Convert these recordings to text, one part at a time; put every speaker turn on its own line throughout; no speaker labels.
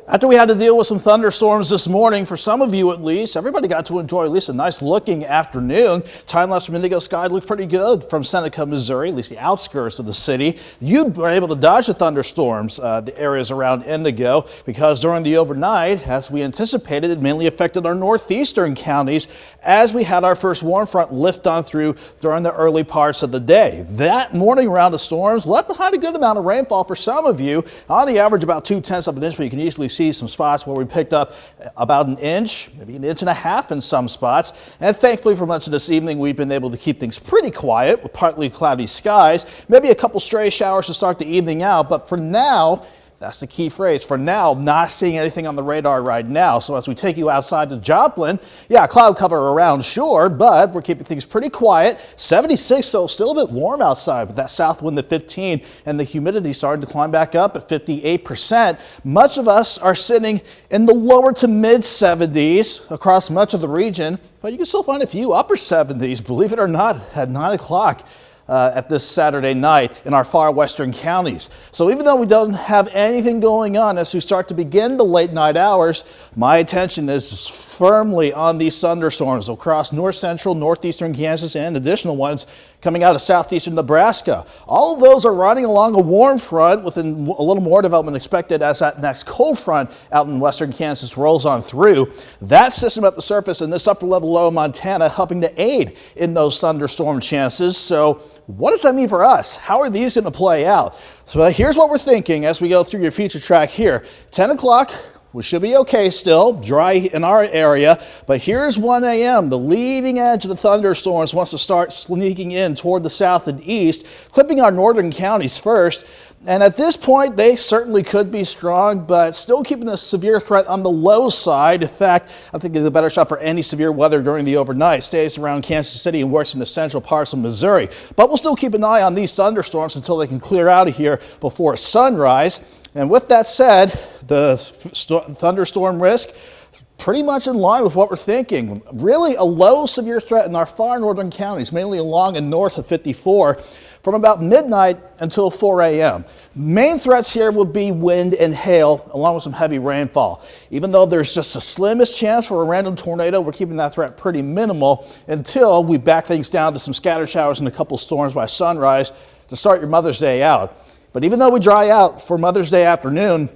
After we had to deal with some thunderstorms this morning, for some of you at least, everybody got to enjoy at least a nice looking afternoon. Time-lapse from Indigo Sky looked pretty good from Seneca, Missouri, at least the outskirts of the city. You were able to dodge the thunderstorms, the areas around Indigo, because during the overnight, as we anticipated, it mainly affected our northeastern counties as we had our first warm front lift on through during the early parts of the day. That morning round of storms left behind a good amount of rainfall for some of you, on the average about 0.2 of an inch, but you can easily see some spots where we picked up about an inch, maybe an inch and a half in some spots. And thankfully for much of this evening, we've been able to keep things pretty quiet with partly cloudy skies, maybe a couple stray showers to start the evening out. But for now, that's the key phrase. For now, not seeing anything on the radar right now. So as we take you outside to Joplin, yeah, cloud cover around, sure, but we're keeping things pretty quiet. 76, so still a bit warm outside with that south wind at 15 and the humidity starting to climb back up at 58%. Much of us are sitting in the lower to mid 70s across much of the region, but you can still find a few upper 70s, believe it or not, at 9 o'clock. At this Saturday night in our far western counties. So even though we don't have anything going on as we start to begin the late night hours, my attention is firmly on these thunderstorms across north central, northeastern Kansas and additional ones coming out of southeastern Nebraska. All of those are riding along a warm front with a little more development expected as that next cold front out in western Kansas rolls on through. That system at the surface in this upper level low in Montana helping to aid in those thunderstorm chances. So what does that mean for us? How are these going to play out? So here's what we're thinking as we go through your future track here. 10 o'clock. We should be okay still, dry in our area, but here's 1 a.m. The leading edge of the thunderstorms wants to start sneaking in toward the south and east, clipping our northern counties first. And at this point, they certainly could be strong, but still keeping the severe threat on the low side. In fact, I think the better shot for any severe weather during the overnight stays around Kansas City and works in the central parts of Missouri. But we'll still keep an eye on these thunderstorms until they can clear out of here before sunrise. And with that said, the thunderstorm risk pretty much in line with what we're thinking. Really a low severe threat in our far northern counties, mainly along and north of 54 from about midnight until 4 a.m. Main threats here will be wind and hail along with some heavy rainfall. Even though there's just the slimmest chance for a random tornado, we're keeping that threat pretty minimal until we back things down to some scattered showers and a couple storms by sunrise to start your Mother's Day out. But even though we dry out for Mother's Day afternoon,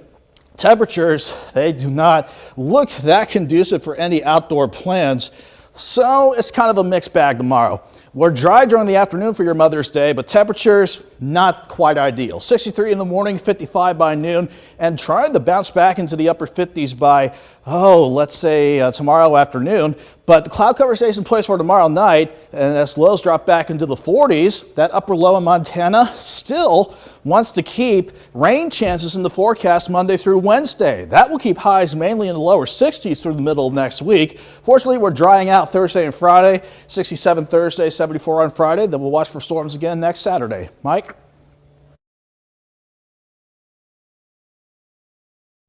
temperatures, they do not look that conducive for any outdoor plans. So it's kind of a mixed bag tomorrow. We're dry during the afternoon for your Mother's Day, but temperatures not quite ideal. 63 in the morning, 55 by noon, and trying to bounce back into the upper 50s by, let's say tomorrow afternoon. But the cloud cover stays in place for tomorrow night, and as lows drop back into the 40s, that upper low in Montana still wants to keep rain chances in the forecast Monday through Wednesday. That will keep highs mainly in the lower 60s through the middle of next week. Fortunately, we're drying out Thursday and Friday, 67 Thursday, 74 on Friday. Then we'll watch for storms again next Saturday. Mike?